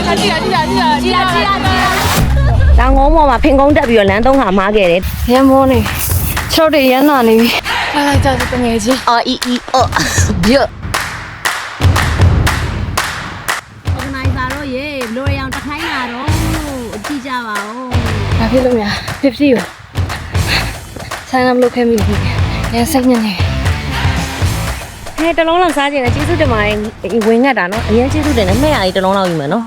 တောင်ကုန်းပေါ်မှာဖင်ကုန်းတက်ပြီးတော့လမ်းသုံးခါမားခဲ့တယ်ရမ်းမောနေ၆တွေရမ်းနာနေပြီလာလိုက်ကြတငယ်ချင်းအော်အီအော်ဘျတ်organizer တော့ရေဘလိုရောင်တခိုင်းလာတော့အကြည့်ကြပါဦးဘာဖြစ်လို့များ50ရောဆိုင်နမ်လုပ်ခဲ့မိပြီရမ်းစိတ်ညစ်နေဟဲ့တလုံးလောက်စားကြတယ်ကျေးဇူးတင်ပါတယ်ဝင်ငတ်တာနော်အရင်ကျေးဇူးတင်တယ်မဲ့ရည်တလုံးလောက်ယူမယ်နော်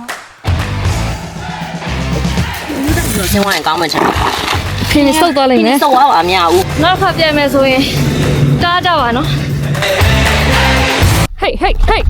ကျင်းဝိုင်းကောင်းမှချင်ခင်းစုပ်သွားလိမ့်မယ်စုပ်သွားပါမရဘူးနောက်ခါပြန်မယ်ဆိုရင်တားကြပါနော်ဟေးဟေးဟေး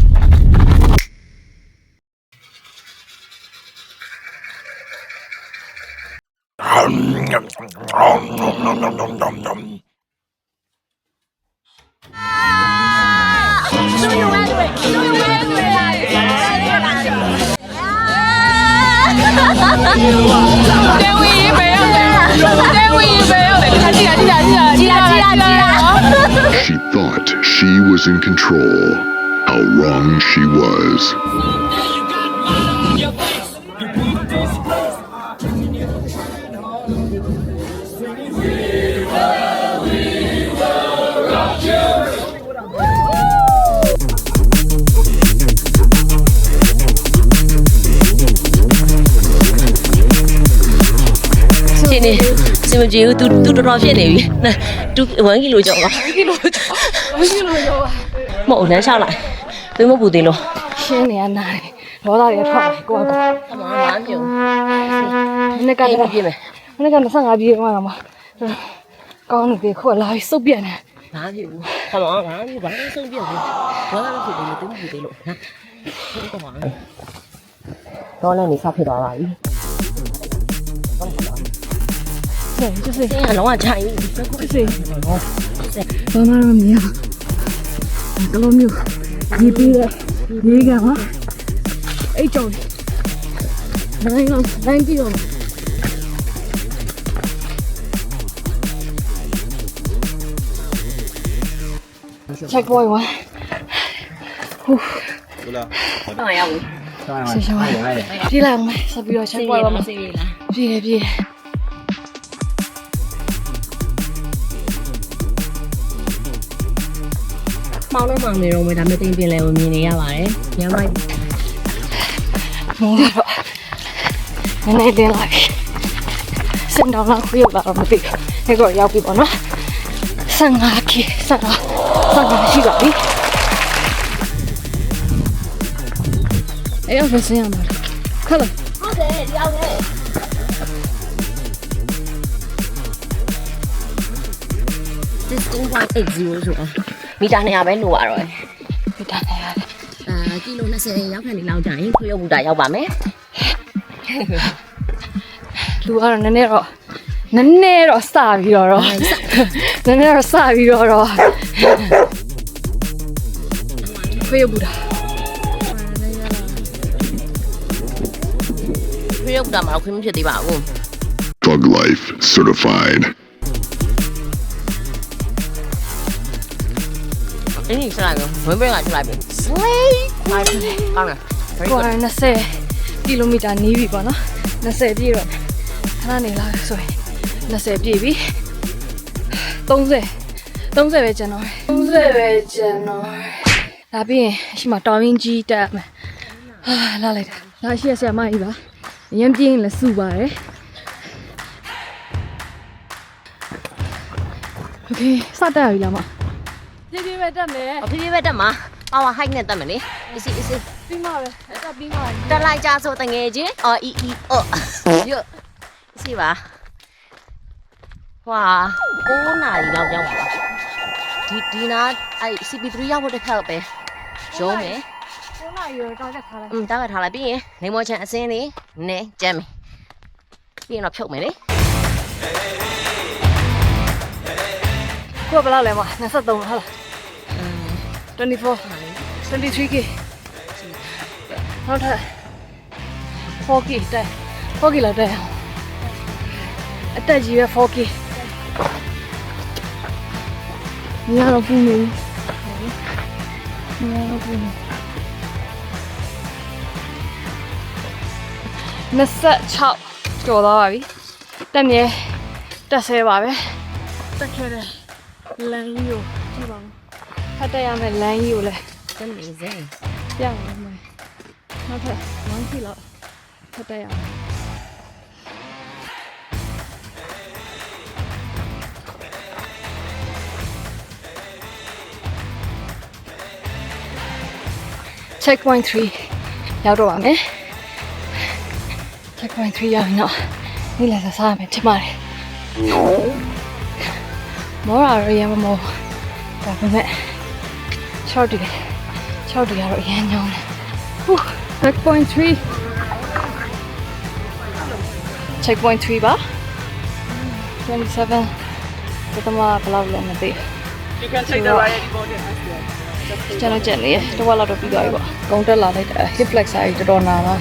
She thought she was in control. How wrong she was. Xin mời chị, tôi đo phía này, tôi vẫn kilo chọn rồi. kilo chọn à? Mộ nãy sao lại? Tôi mất bù tiền luôn. Trên này ăn này, đó là để thoải qua qua. Không ăn bán nhiều. Này cái này, này cái nó sang gì mà con thì khổ lại sốt biển này. Bán nhiều. Không ăn bán nhiều, bán sốt biển rồi. Đó là phụ tiền tôi mất bù tiền luôn. Không có bán. Đó là sao phải đòi lại? 就是这样龙啊菜就是妈妈说你啊这个没有你别的你干嘛哎走来了来这个再过一碗干嘛呀我谢谢พี่ลังไหมสับปะรดใช้กล้วยมาพี่မောင်းတော့မောင်းနေတော့မယ်ဒါမဲ့တင်ပြင်လဲကိုမြင်နေရပါတယ်။ညမိုက်မင်းတော့နည်းနည်းတင်းလိုက်စင်တော်လောက်ပြပါတော့မသိဘူး။ဒီကောရောက်ပြီပေါ့နော်။15 k 15ရှိပါပြီ။အဲ့တော့ဆင်းရမှာ။ခက်လား။ဟုတ်တယ်ဒီအောင်လေ။16.80ဆိုတော့မီတာ200ပဲလိုရတော့မီတာ200ကီလို20ရောက်ခန့်နေလောက်ကြာရင်ခွေးရုပ်ဘူတာရောက်ပါမယ်လူကတော့နည်းနည်းတော့စပြီးတော့စပြီးတော့ခွေးရုပ်ဘူတာမှာခွေးမဖြစ်သေးပါဘူး Dog Life Certifiedအင်းဆက်လိုက်ဝင်ပေးကထွက်လိုက်ပြီ Slay ကောင်းတယ်20 ကီလိုမီတာနီးပြီပေါ့နော်20ပြည့်တော့ခဏနေလာဆိုရင်20ပြည့်ပြီ30ပဲကျန်တော့ဒါပြီးရင်အရှိမတော်ရင်ကြီးတက်မယ်လာလိုက်တာလာရှိရဆရာမကြီးပါအရင်ပြင်းလဲစုပါတယ်โอเคစတက်ပြီလားမပြေးပဲတက်မယ်ဖြည်းဖြည်းပဲတက်မှာပါဝါဟိုက်နဲ့တက်မယ်လေအစီပြီးမှပဲတက်ပြီးမှတက်လိုက်ကြဆိုတငယ်ချင်းအော်အီအော်ရအစီပါဟွာ9နာရီလောက်ရောက်ပါဒီနာအဲ့ CP3 ရောက်ဖို့တစ်ခါပဲရုံးမယ်9နာရီရောတောက်တက်ထားလိုက်တောက်ထားလိုက်ပြီးရင်လိမ္မောချန်အစင်းလေးနည်းကြမ်းမယ်ပြီးရင်တော့ဖြုတ်မယ်လေကိုကဘယ်လောက်လဲမ23ဟုတ်လား24 23k နောက်ထပ် 4k တက် 4k လောက်တက်အတက်ကြီးပဲ 4k ညတော့ပူနေညတော့ပူနေ 26ကျော်သွားပါပြီတက်မြဲတက်ဆဲပါပဲတက်ခဲ့တဲ့လမ်းကြီးကိုကြည့်ပါဦးဖတ်တက်ရမယ့်လမ်းကြီးကိုလည်း 真没人。 ပြရအောင်မယ်နောက်ထပ်1 km လောက်ဖတ်တက်ရအောင်checkpoint 3ရောက်တော့ပါမယ် checkpoint 3ရောက်ရင်တော့နေ့လည်စားရမယ်ထင်ပါတယ်မောရရရမမောဒါပေမဲ့6 degree ကတော့အရင်ညောင်းတယ် checkpoint 3 checkpoint 3ပါ27ဘယ်တော့မှဘယ်လောက်လဲမသိဘူး You can take the right anybody. ကျွန်တော်ကြက်နေရတော့ဘယ်လောက်တော့ပြီးသွားပြီပေါ့ကုန်းတက်လာလိုက်တာ hip flexor ကြီးတော်တော်နာပါ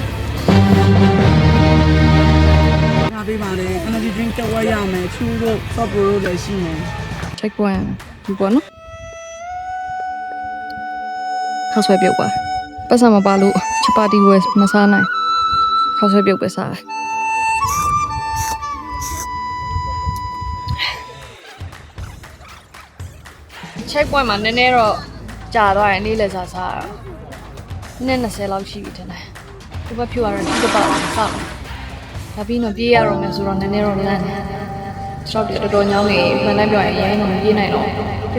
နာပေးပါလေ energy drink တစ်ဝက်ရမယ်ချူတို့ soft roll တို့လည်းရှိမယ် checkpoint ဒီပေါ့နော်ခောက်ဆွဲပြုတ်ပါပတ်စံမပါလို့ချက်ပါတီဝယ်မစားနိုင်ခောက်ဆွဲပြုတ်ပဲစားတယ်checkpoint မှာနည်းနည်းတော့ကြာသွားတယ်နေ့လည်စားစားတော့နေ့20လောက်ရှိပြီထင်တယ်ဒီဘက်ဖြူရတော့ဒီပါအောင်စားဒါပြီးတော့ပြေးရတော့မယ်ဆိုတော့နည်းနည်းတော့လန့်တယ်ကျွန်တော်တော်တော်ညောင်းနေမှန်တိုင်းပြောရင်ရဲမပြေးနိုင်တော့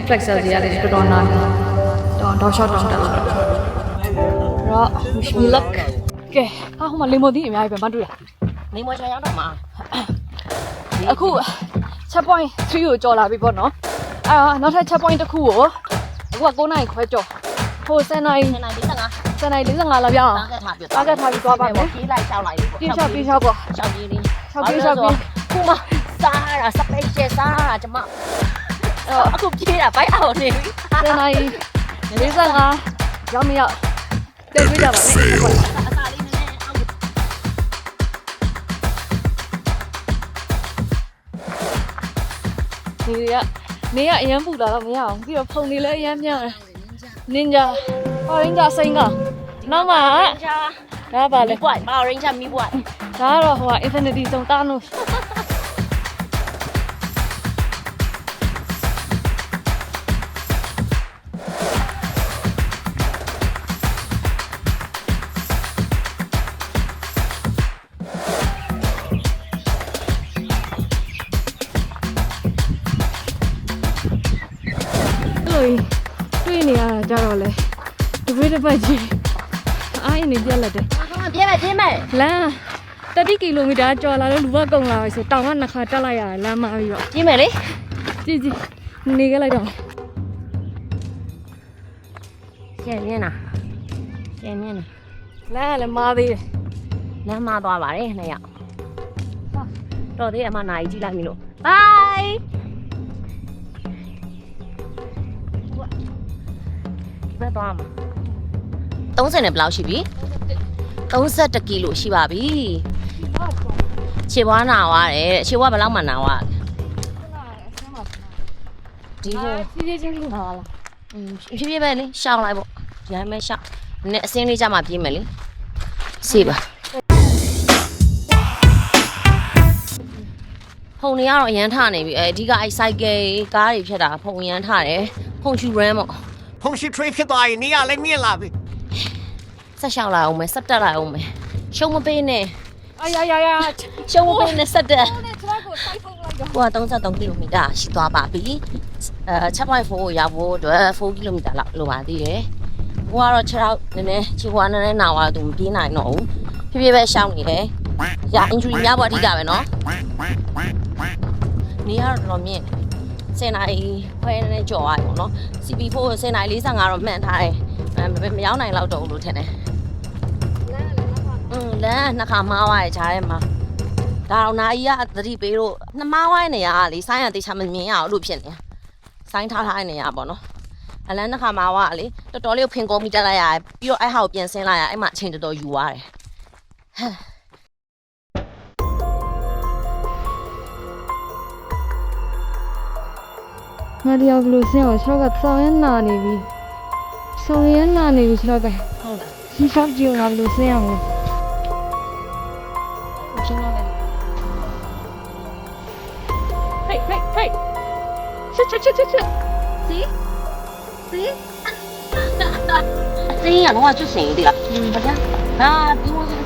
flexor စီရတယ်တော်တော်နာတယ်တော့ short တက်လာတော့ wish me luck ကဲဟိုမှာလီမိုသီးအများကြီးပဲမတွေ့ရ 你莫想要干嘛？ အခု checkpoint 3ကိုကြော်လာပြီပေါ့နော်နောက်ထပ် checkpoint တစ်ခုကိုအခုက9နာရီခွဲကြော်ဟို10နာရီ 现在你看啊， 10နာရီ45လောက်ရအောင် 大概差别。 တားကတ်ထားပြီးသွားပါမယ် ပြေးလိုက်ရှောက်လိုက် ပြေးလျှောက်ပေါ့ ရှောက်ပြေးလေး ရှောက်ပြေးပြီး ခုမှစားရတာစပိတ်ကျစားရတာကျမအခုပြေးတာဘိုက်အောင်နေပြီ 10နာရီ45ရောက်မရောက်ပြန်ပြေးကြပါမယ် အစာလေးနည်းနည်းအောက် နေရအရန်ပူလာတော့မရအောင်ပြီးတော့ဖုန်နေလည်းအရန်မြောက်တယ်နင်ဂျာပါရင်းဂျာစိန်ကနောက်မှာဒါပါလေ 咪怪，把人家咪怪。 ဒါကတော့ဟိုက infinity စုံတားလို့တွေ့နေရတာကြတော့လေဒီဘက်တစ်ပတ်ကြီးအားရနေပြက်လက်တယ် ပြေးမယ်ပြေးမယ် လမ်း30 ကီလိုမီတာကျော်လာလို့လူဘက်ကုန်လာပြီဆိုတောင်ကနှစ်ခါတက်လိုက်ရတယ်လမ်းမပြီးတော့ ပြေးမယ်လေ ကြည့်နေခဲ့လိုက်တော့ ကျန်မြင်လားကျန်မြင်လား လမ်းကလည်းမားသေးတယ် လမ်းမသွားပါတယ်နှစ်ယောက်တော်သေးအမနိုင်ကြည့်လိုက်ပြီလို့ bye ဘယ်သွားမှာ30နဲ့ဘယ်လောက်ရှိပြီ31ကီလိုရှိပါပြီခြေပွားနာသွားတယ်ခြေပွားဘယ်လောက်မှနာသွားဒီဟို ဖြည်းဖြည်းချင်းလာလား ဖြည်းဖြည်းပဲလေရှောင်းလိုက်ပေါ့ဒီတိုင်းပဲရှောင်းနဲ့အစင်းလေးကြမှာပြေးမယ်လေစေးပါဖုန်တွေကတော့အရန်ထနေပြီအဓိကအဲ့ cycle ကားတွေဖြတ်တာဖုန်အရန်ထတယ်ဖုန်ချူရမ်းပေါ့ ဖုန်ရှိ trip ဖြစ်သွားရင်နေရလည်းမြင်လာပြီ ဆက်ရှောင်းလာအောင်မယ်ဆက်တက်လာအောင်မယ်ရှုံးမပေးနဲ့ အာရရ ရှုံးမပေးနဲ့ဆက်တက် နဲ့ထရက်ကိုစိုက်ဖုန်းလိုက်တော့ ကိုက33ကီလိုမီတာရှိသွားပါပြီ7.4ကိုရောက်ဖို့အတွက်4ကီလိုမီတာလောက်လိုပါသေးတယ်ကိုကတော့6ရောက်နည်းနည်းခြေခွာနည်းနည်းနာသွားတော့သူမပြေးနိုင်တော့ဘူးဖြည်းဖြည်းပဲရှောင်းနေတယ်ရာ injury များဖို့အဓိကပဲနော်နေရတော့မြင့်10နာရီခွဲနဲ့ကြော်သွားပြီပေါ့နော် CP4 10နာရီ45တော့မှန်ထားတယ်မရောက်နိုင်တော့တော့လို့ထင်တယ်လမ်းနှစ်ခါမှားသွားရဲ့ဂျားထဲမှာဒါတော့နာကြီးကသတိပေးလို့နှစ်မားဝိုင်းနေရလေဆိုင်းရတေချာမမြင်ရအောင်လို့ဖြစ်နေဆိုင်းထားထားနေရပါတော့အလန်းနှစ်ခါမှားသွားလေတော်တော်လေးဖင်ကုန်ပြီးတက်လိုက်ရတယ်ပြီးတော့အဲ့ဟာကိုပြန်ဆင်းလိုက်ရအဲ့မှာအချိန်တော်တော်ယူသွားတယ်ငါတရားဘလို့ဆင်းအောင်6ကစောင်းရနာနေပြီစောင်းရနာနေပြီ6က ဟုတ်လား ဒီ6ကြီးငါဘလို့ဆင်းအောင်လဲ ရှင်းတော့တယ်ဟေးချက်စီအစင်းကတော့ကျွတ်စင်သေးလားဘာလဲဟာဒီမိုးစင်း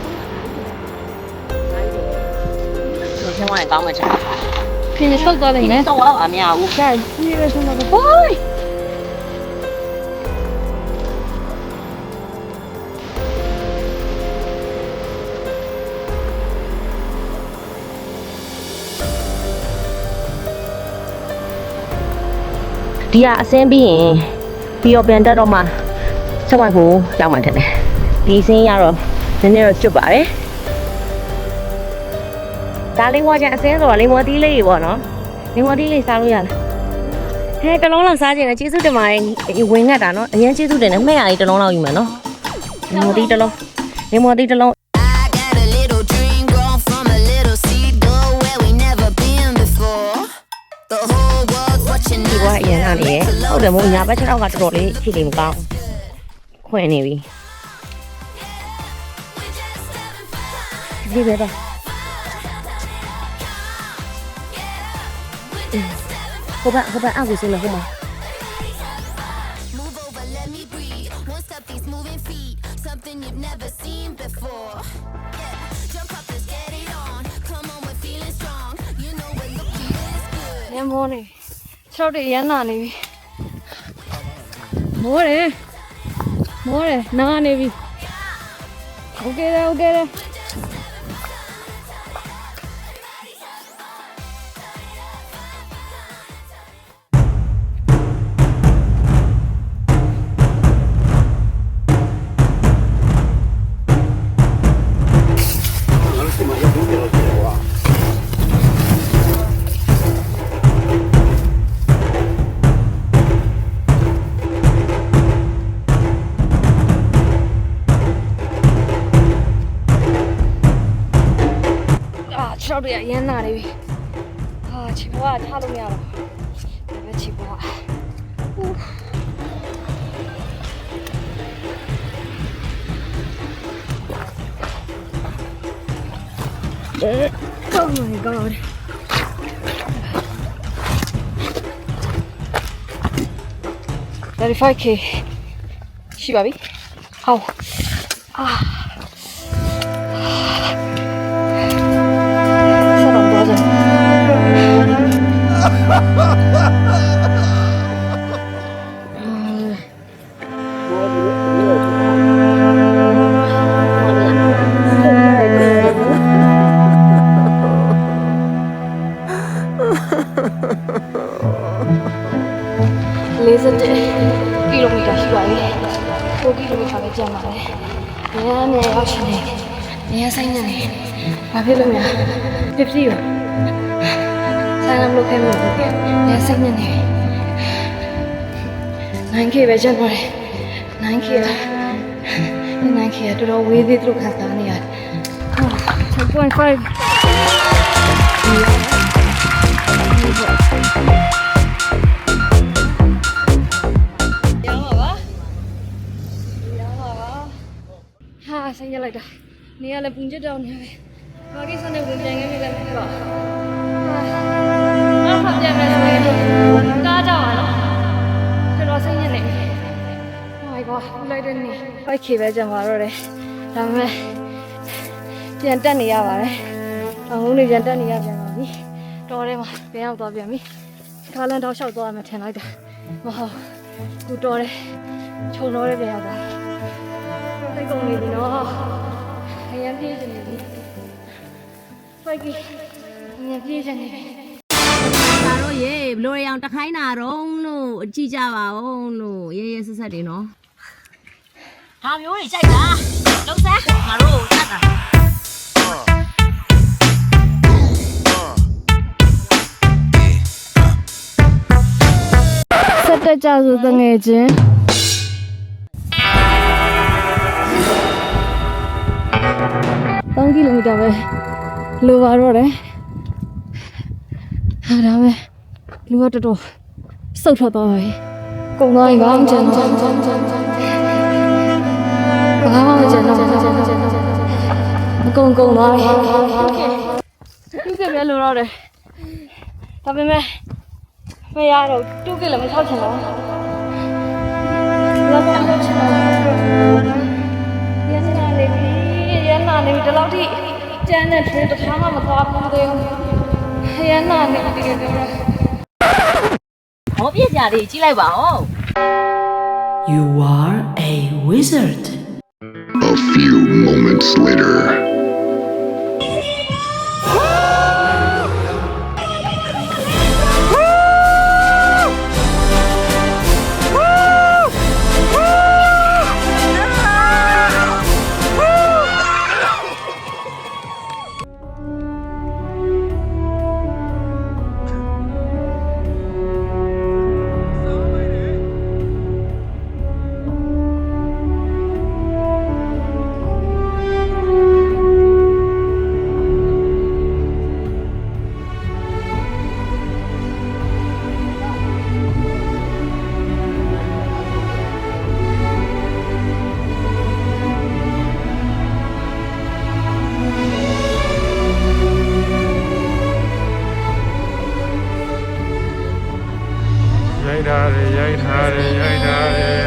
ဆင်းဝင်ကောင်းမှချာ ခင်းရှောက်သွားတယ်နဲ့ တော့တော့အများဘူး ကြိုက်ဒီရဆုံးတော့ဟိုး ဒီကအစင်းပြီးရင်ပြီးတော့ပြန်တက်တော့မှချက်ဝိုက်ဖို့ရောက်မှတယ်ဒီစင်းရတော့နည်းနည်းတော့ကျွတ်ပါတယ်ဒါလေးဝါချင်အစင်းဆိုတော့လိမ္မော်သီးလေးပေါ့နော်လိမ္မော်သီးလေးစားလို့ရလားဟဲ့တစ်လုံးလောက်စားခြင်းနဲ့ကျေးဇူးတင်ပါတယ်ဝင်ငတ်တာနော်အရင်ကျေးဇူးတင်တယ်မှဲ့ရလေးတစ်လုံးလောက်ယူမယ်နော်လိမ္မော်သီးတစ်လုံးလိမ္မော်သီးတစ်လုံး I got a little dream grown from a little seed go where we never been before. The whole world's watching ဒီ us. ဘွားအရင်ကလေဟုတ်တယ်မို့ညာဘက်6ကတော်တော်လေးဖြည့်နေမကောင်းခွင့်နေပြီဒီပဲတော့ဟိုဘက်အကူစင်းလို့ဟိုမှာ Move over, let me breathe. Won't stop these moving feet. Something you've never seen before. Yeah, jump up, let's get it on. Come on, we're feeling strong. You know we're looking this good. နင်းမောနေခြေထောက်တွေရမ်းနာနေပြီမောတယ်နားနေပြီโอเคတယ် ခြေထောက်တွေရမ်းနာနေပြီဟာခြေဘွားထားလို့မရတော့ဒီဘက်ခြေဘွားOh my god. $35K ရှိပါပြီဟောဆက်တော့သွားစမ်း40ကီလိုမီတာရှိပါပြီ4ကီလိုမီတာပဲကျန်ပါတယ်။ညနေရောက်ရှင်နေ။ညဆိုင်နေတယ်။ဘာဖြစ်လို့လဲ။50ရော။ဆိုင်ကမလို့ခဲမလို့။ညဆိုင်နေတယ်။ 9K ပဲကျန်ပါတယ်။ 9K လား။ 9K ကတော်တော်ဝေးသေးသလိုခံစားနေရတယ်။10.5ဆိုင်ရလိုက်တာနေရလဲပုံကျတောင်းနေပဲဘာကိစ္စနဲ့ဝင်ပြန်ခဲ့ပြီလဲမသိပါဘူးဖတ်ပြန်မယ်ဆိုရင်ကားကြပါလားကျွန်တော်ဆိုင်ရနေ Oh my god လိုက်တဲ့နေ 5K ပဲကျန်ပါတော့တယ်ဒါပေမဲ့ပြန်တက်နေရပါတယ်တောင်ကုန်းတွေပြန်တက်နေရပြန်ပါပြီတော်ထဲမှာပြန်ရောက်သွားပြန်ပြီကားလမ်းတော့လျှောက်သွားမှထင်လိုက်တာမဟုတ်ကူတော်တယ်ခြုံတော်တယ်ပြန်ရောက်သွားစိတ်ကုန်နေပြီနော်အရင်ပြေးချင်နေပြီဖိုက်ကြီးအရင်ပြေးချင်နေပြီ ဒါတော့ရေဘလိုရအောင်တခိုင်းတာတော့လို့ကြည့်ကြပါဦးလို့ရဲဆက်ဆက်တွေနော်ဒါမျိုးတွေကြိုက်တာလုံးစမ်းငါတို့တတ်တာဆက်တက်ကြဆိုတငယ်ချင်း3 ကီလိုမီတာပဲလိုပါတော့တယ်ဟာဒါပဲလူကတော်တော်စုတ်ထွက်သွားပါပြီကုန်သွားရင်ဘာမှမကျန်တော့ဘာမှမကျန်တော့မကုန်သွားပြီ တူးကပဲလိုတော့တယ်ဒါပေမဲ့မရတော့တူးကလည်းမဆောက်ချင်တော့လောက်တော့ချင်တော့ရန်နာနေပြီဒီလောက်ထိကျန်းတဲ့ထွေးတစ်ခါမှမသွားဘူးသေးဘူးရန်နာနေပြီတကယ်ပြောတာ ဟောပြကြလေးကြည့်လိုက်ပါဦး You are a wizard. A few moments later. Yay, daddy, yay, daddy, yay, daddy.